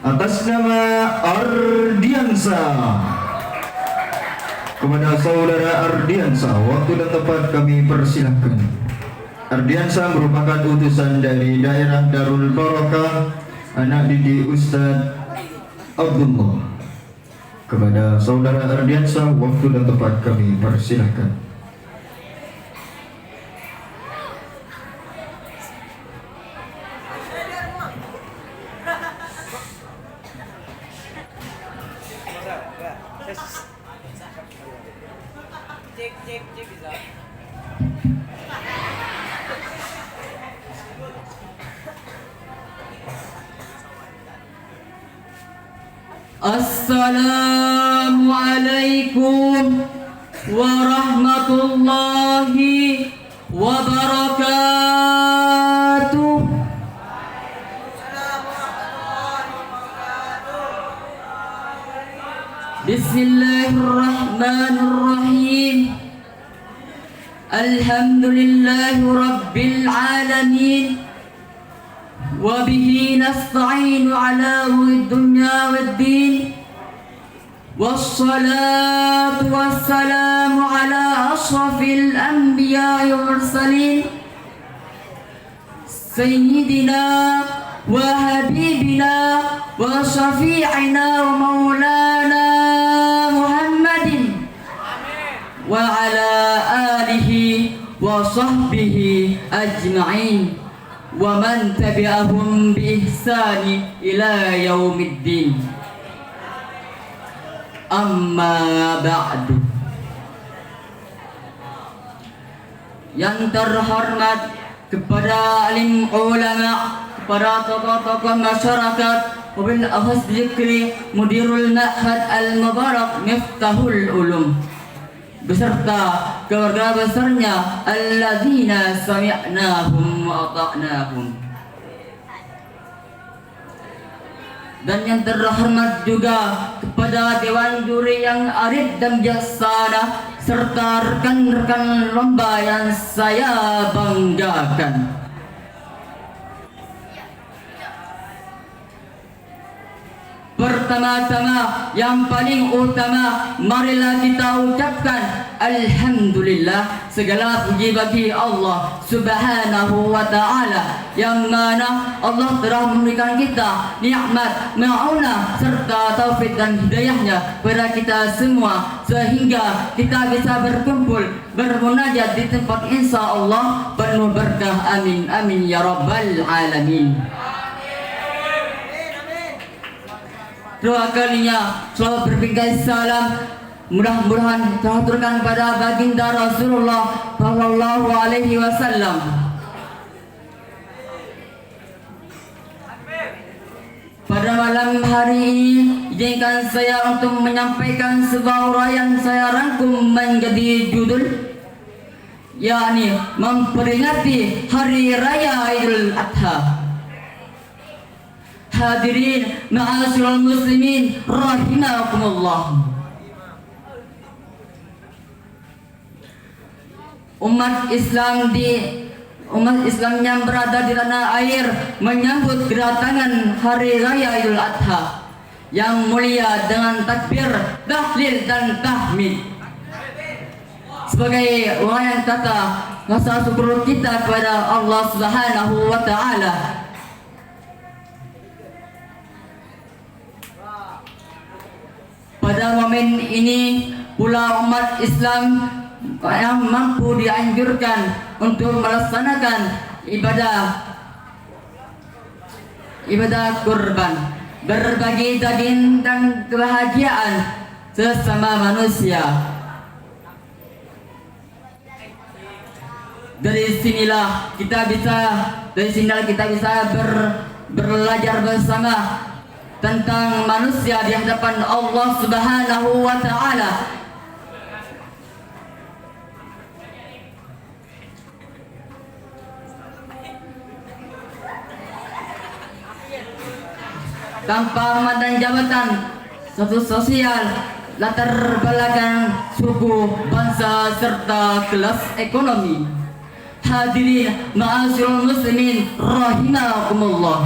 Atas nama Ardiansa, kepada saudara Ardiansa, waktu dan tempat kami persilahkan. Ardiansa merupakan utusan dari daerah Darul Barakah, anak didik Ustadz Abdullah. Kepada saudara Ardiansa, waktu dan tempat kami persilahkan. Assalamualaikum warahmatullahi wabarakatuh. Bismillahirrahmanirrahim. Alhamdulillahi rabbil alamin. Wabihi nasta'inu ala dunya waddin. Wassalatu wassalamu ala ashrafil anbiya'i wal mursalin Sayyidina wa habibina wa syafi'ina wa maulana Muhammadin wa ala alihi wa sahbihi ajma'in wa man tabi'ahum bi ihsani ila yaumiddin. Amma ba'du. Yang terhormat kepada alim ulama, kepada tokoh-tokoh masyarakat, wabil akhas zikri mudirul ma'had al-mubarak Miftahul Ulum, beserta keluarga besarnya alladzina sami'nahum wa ata'nahum. Dan yang terhormat juga kepada Dewan Juri yang arif dan bijaksana, serta rekan-rekan lomba yang saya banggakan. Pertama-tama, yang paling utama, marilah kita ucapkan alhamdulillah, segala puji bagi Allah Subhanahu wa ta'ala, yang mana Allah telah memberikan kita nikmat, ma'unah serta taufik dan hidayahnya kepada kita semua, sehingga kita bisa berkumpul bermunajat di tempat insya Allah penuh berkah. Amin amin ya rabbal alamin. Dua kalinya selalu berbingkai salam mudah-mudahan terhaturkan pada baginda Rasulullah sallallahu alaihi wasallam. Pada malam hari ini izinkan saya untuk menyampaikan sebuah uraian saya rangkum menjadi judul, yakni memperingati Hari Raya Idul Adha. Hadirin ma'asyiral muslimin rahimakumullah. Umat Islam yang berada di tanah air menyambut kedatangan Hari Raya Idul Adha yang mulia dengan takbir, tahlil dan tahmid sebagai uraian kata rasa syukur kita kepada Allah Subhanahu wa ta'ala. Pada momen ini pula umat Islam yang mampu dianjurkan untuk melaksanakan ibadah kurban, berbagi daging dan kebahagiaan sesama manusia. Dari sinilah kita bisa belajar bersama tentang manusia di hadapan Allah Subhanahu wa ta'ala. Tanpa memandang jabatan, status sosial, latar belakang suku, bangsa serta kelas ekonomi. Hadirin ma'asyiral muslimin rahimakumullah.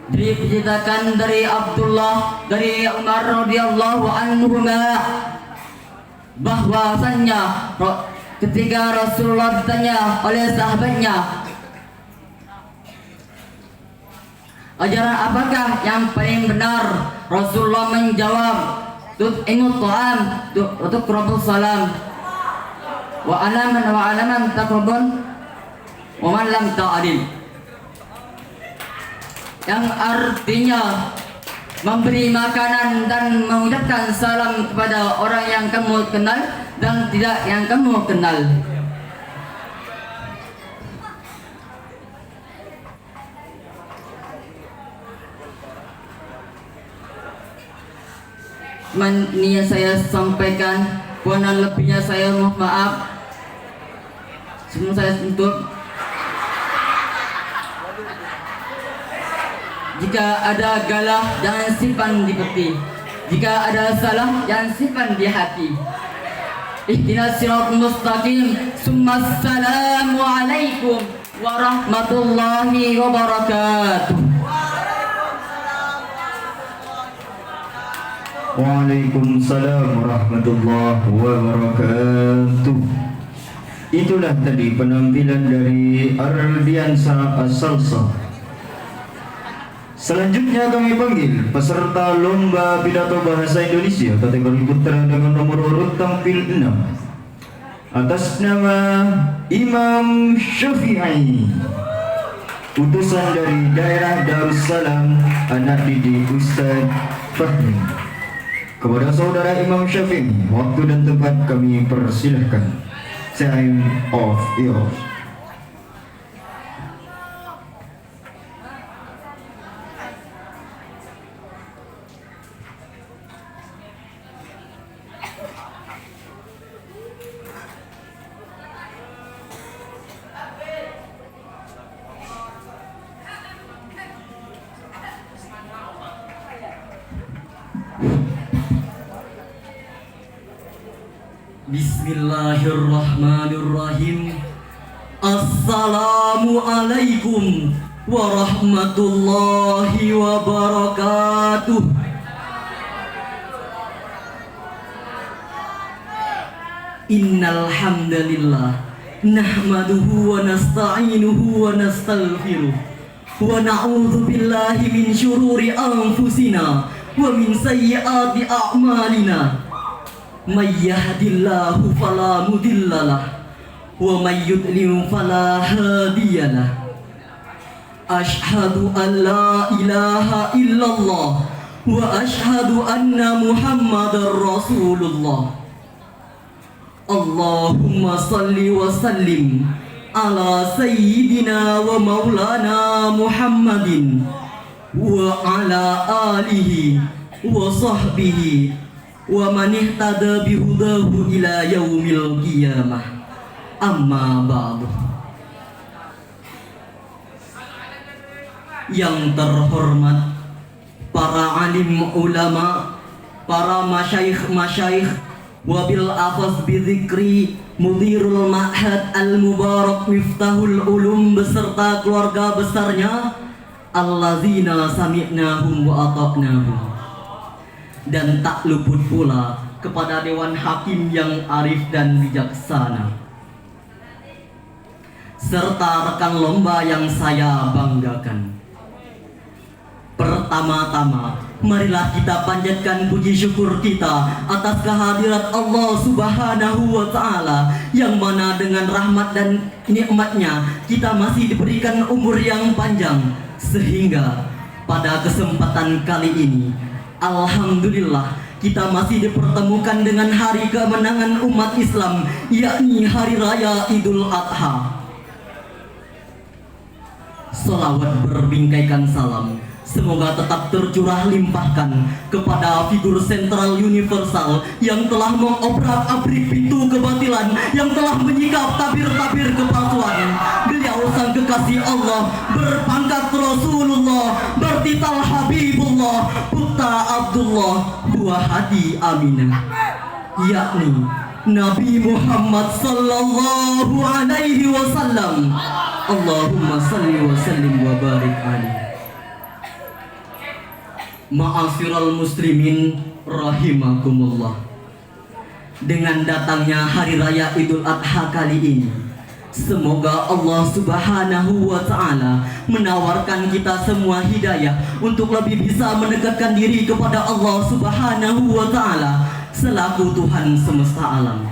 Diceritakan dari Abdullah dari Umar radhiyallahu anhuma bahwasannya ketika Rasulullah ditanya oleh sahabatnya, ajaran apakah yang paling benar? Rasulullah menjawab, tut'imut ta'am untuk Rabbus salam wa alaman taqrabun wa man lam ta'adil, yang artinya memberi makanan dan mengucapkan salam kepada orang yang kamu kenal dan tidak yang kamu kenal. Ini yang saya sampaikan, kurang lebihnya saya mohon maaf. Sebelum saya tutup, jika ada galah jangan simpan di peti, jika ada salah jangan simpan di hati. Ihdinas siratal mustaqim. Assalamu alaikum warahmatullahi wabarakatuh. Waalaikumsalam warahmatullahi wabarakatuh. Itulah tadi penampilan dari Ardiansa As-Salsa. Selanjutnya kami panggil peserta lomba pidato bahasa Indonesia kategori putra dengan nomor urut tampil 6 atas nama Imam Syafi'i, utusan dari daerah Darussalam, anak didik Ustaz Fahmi. Kepada saudara Imam Syafi'i, waktu dan tempat kami persilahkan. Time of yours. Bismillahirrahmanirrahim. Assalamualaikum warahmatullahi wabarakatuh. Innal hamdalillah nahmaduhu wa nasta'inuhu wa nastaghfiruh wa na'udzu billahi min syururi anfusina wa min sayyiati a'malina. May yahdihillahu fala mudhillalah wa may yudlil fala hadiyalah. Asyhadu an la ilaha illallah wa asyhadu anna Muhammadar Rasulullah. Allahumma salli wa sallim ala sayyidina wa maulana Muhammadin wa ala alihi wa sahbihi wa man ihtada bihudahu ila yaumil qiyamah. Amma ba'du. Yang terhormat para alim ulama, para masyayikh wabil afaz bizikri mudirul ma'had al-mubarak miftahul ulum beserta keluarga besarnya, allazina sami'nahum wa ata'nahum. Dan tak luput pula kepada Dewan Hakim yang arif dan bijaksana, serta rekan lomba yang saya banggakan. Pertama-tama, marilah kita panjatkan puji syukur kita atas kehadirat Allah Subhanahu wa Ta'ala, yang mana dengan rahmat dan nikmatnya kita masih diberikan umur yang panjang, sehingga pada kesempatan kali ini alhamdulillah kita masih dipertemukan dengan hari kemenangan umat Islam, yakni Hari Raya Idul Adha. Salawat berbingkaikan salam semoga tetap tercurah limpahkan kepada figur sentral universal yang telah mengobrak-abrik pintu kebatilan, yang telah menyikap tabir-tabir kepalsuan. Beliau sang kekasih Allah, berpangkat Rasulullah, bertitel Habibullah, putra Abdullah, buah hati Aminah, yakni Nabi Muhammad sallallahu alaihi wasallam. Allahumma salli wa sallim wa barik alaihi. Ma'asyiral muslimin rahimakumullah. Dengan datangnya hari raya Idul Adha kali ini, semoga Allah Subhanahu wa Ta'ala menawarkan kita semua hidayah untuk lebih bisa mendekatkan diri kepada Allah Subhanahu wa Ta'ala selaku Tuhan semesta alam.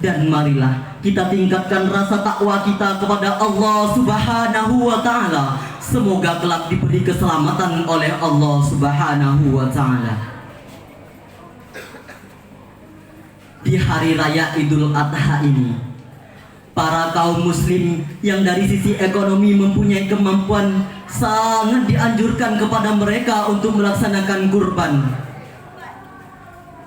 Dan marilah kita tingkatkan rasa takwa kita kepada Allah Subhanahu wa Ta'ala. Semoga kelak diberi keselamatan oleh Allah Subhanahu wa Ta'ala. Di hari raya Idul Adha ini, para kaum muslim yang dari sisi ekonomi mempunyai kemampuan sangat dianjurkan kepada mereka untuk melaksanakan kurban.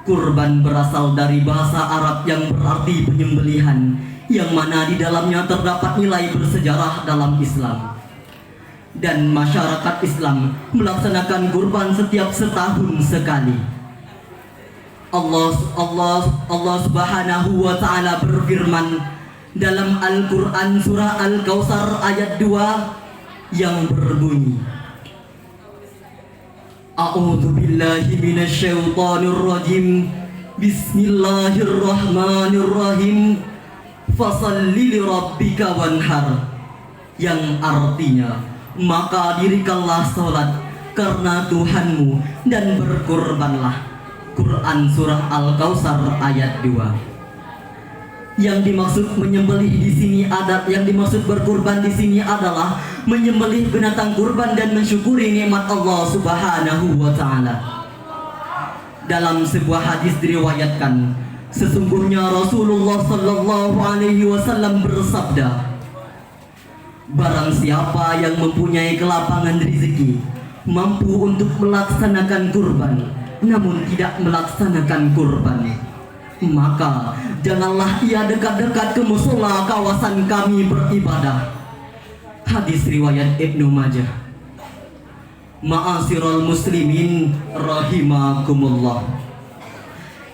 Kurban berasal dari bahasa Arab yang berarti penyembelihan, yang mana di dalamnya terdapat nilai bersejarah dalam Islam. Dan masyarakat Islam melaksanakan kurban setiap setahun sekali. Allah Subhanahu wa Ta'ala berfirman dalam Al-Quran surah Al-Kautsar ayat 2 yang berbunyi, A'udzu billahi minasyaitonir rajim. Bismillahirrahmanirrahim. Fashalli lirabbika wanhar. Yang artinya, maka dirikanlah salat karena Tuhanmu dan berkurbanlah. Quran surah Al-Kautsar ayat 2. Yang dimaksud menyembelih di sini yang dimaksud berkurban di sini adalah menyembelih binatang kurban dan mensyukuri nikmat Allah Subhanahu wa Ta'ala. Dalam sebuah hadis diriwayatkan, sesungguhnya Rasulullah sallallahu alaihi wasallam bersabda, barang siapa yang mempunyai kelapangan rezeki, mampu untuk melaksanakan kurban, namun tidak melaksanakan kurban, maka janganlah ia dekat-dekat ke musola kawasan kami beribadah. Hadis riwayat Ibnu Majah. Ma'asyiral muslimin rahimakumullah.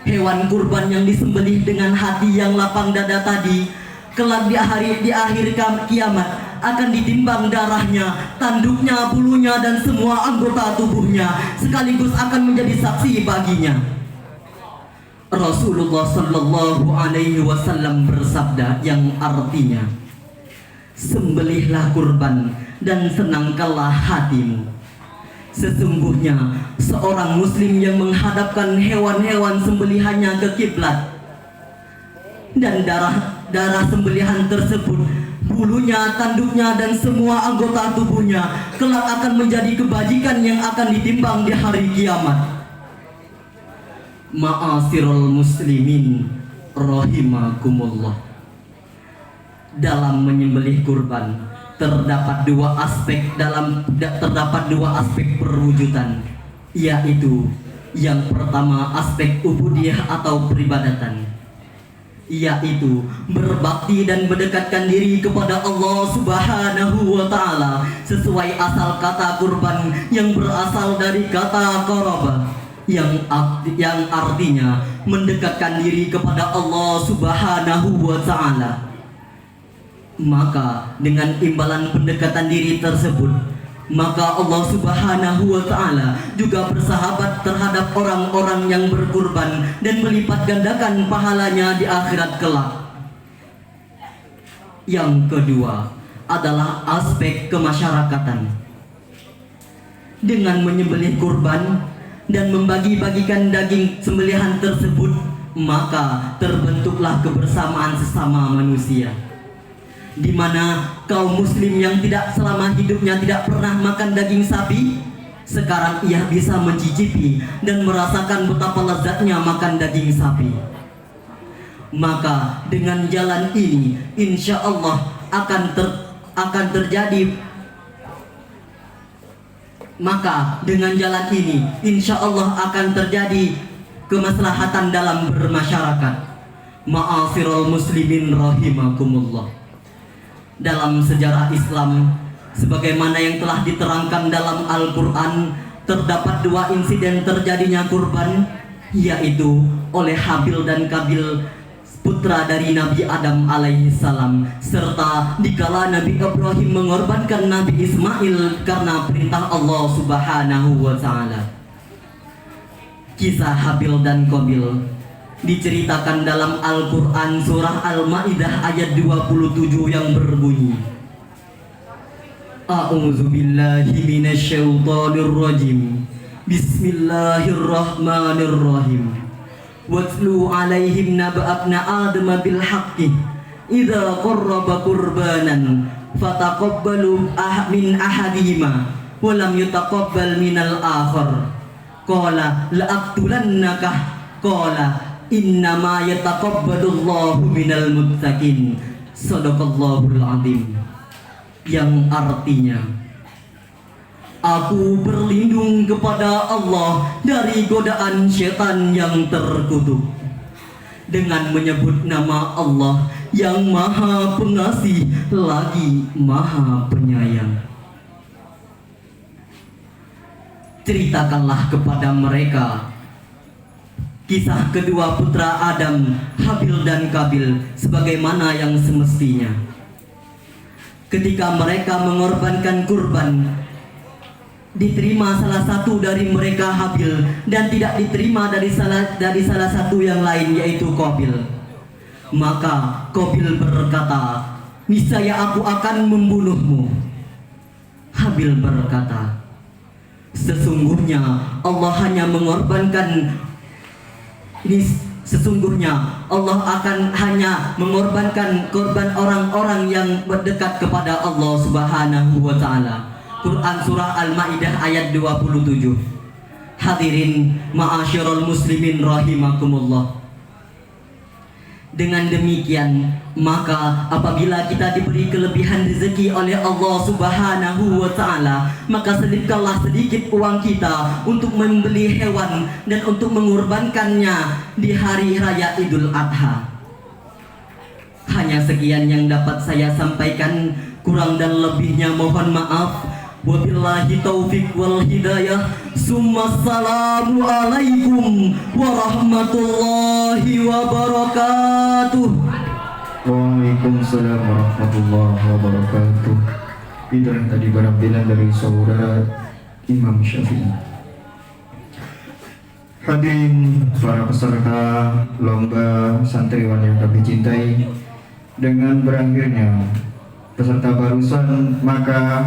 Hewan kurban yang disembelih dengan hati yang lapang dada tadi, kelak di akhir kiamat akan ditimbang darahnya, tanduknya, bulunya, dan semua anggota tubuhnya, sekaligus akan menjadi saksi baginya. Rasulullah sallallahu alaihi wasallam bersabda yang artinya, sembelihlah kurban dan senangkanlah hatimu. Sesungguhnya seorang muslim yang menghadapkan hewan-hewan sembelihannya ke kiblat, dan darah sembelihan tersebut, bulunya, tanduknya, dan semua anggota tubuhnya kelak akan menjadi kebajikan yang akan ditimbang di hari kiamat. Ma'asyiral muslimin rahimakumullah. Dalam menyembelih kurban terdapat dua aspek perwujudan, yaitu yang pertama aspek ubudiyah atau peribadatan, yaitu berbakti dan mendekatkan diri kepada Allah Subhanahu wa Ta'ala sesuai asal kata kurban yang berasal dari kata qarabah, yang artinya mendekatkan diri kepada Allah Subhanahu wa Ta'ala. Maka dengan imbalan pendekatan diri tersebut, maka Allah Subhanahu wa Ta'ala juga bersahabat terhadap orang-orang yang berkurban dan melipat gandakan pahalanya di akhirat kelak. Yang kedua adalah aspek kemasyarakatan. Dengan menyembelih kurban dan membagi-bagikan daging sembelihan tersebut, maka terbentuklah kebersamaan sesama manusia, di mana kaum muslim yang tidak selama hidupnya tidak pernah makan daging sapi, sekarang ia bisa mencicipi dan merasakan betapa lezatnya makan daging sapi. Maka dengan jalan ini insya Allah akan terjadi. Maka dengan jalan ini insya Allah akan terjadi kemaslahatan dalam bermasyarakat. Ma'asyiral muslimin rahimakumullah. Dalam sejarah Islam, sebagaimana yang telah diterangkan dalam Al-Quran, terdapat dua insiden terjadinya kurban, yaitu oleh Habil dan Kabil putra dari Nabi Adam alaihi salam, serta dikala Nabi Ibrahim mengorbankan Nabi Ismail karena perintah Allah Subhanahu wa taala. Kisah Habil dan Qabil diceritakan dalam Al-Qur'an surah Al-Maidah ayat 27 yang berbunyi, A'udzu billahi minasyaitonir rajim. Bismillahirrahmanirrahim. Watlu 'alaihim naba'abna Adam bil haqqi idza qarraba qurbanan fataqabbalu min ahadihima wa lam yutaqabbal minal akhar qala la'aqtulannaka qala innama yataqabbalullahu minal muttaqin. Shadaqallahul azim. Yang artinya, aku berlindung kepada Allah dari godaan setan yang terkutuk dengan menyebut nama Allah yang Maha Pengasih lagi Maha Penyayang. Ceritakanlah kepada mereka kisah kedua putra Adam, Habil dan Qabil, sebagaimana yang semestinya. Ketika mereka mengorbankan kurban, diterima salah satu dari mereka Habil dan tidak diterima dari salah satu yang lain, yaitu Qabil. Maka Qabil berkata, niscaya aku akan membunuhmu. Habil berkata, sesungguhnya Allah hanya mengorbankan Sesungguhnya Allah akan hanya mengorbankan korban orang-orang yang berdekat kepada Allah Subhanahu wa taala. Quran surah Al-Maidah ayat 27. Hadirin ma'asyiral muslimin rahimakumullah. Dengan demikian, maka apabila kita diberi kelebihan rezeki oleh Allah Subhanahu wa taala, maka selipkanlah sedikit uang kita untuk membeli hewan dan untuk mengorbankannya di hari raya Idul Adha. Hanya sekian yang dapat saya sampaikan, kurang dan lebihnya mohon maaf. Wabillahi taufiq wal hidayah. Assalamu alaikum warahmatullahi wabarakatuh. Waalaikumsalam warahmatullahi wabarakatuh. Itu yang tadi penampilan dari saudara Imam Syafi'i. Hadirin para peserta lomba santriwan yang kami cintai, dengan berakhirnya peserta barusan, maka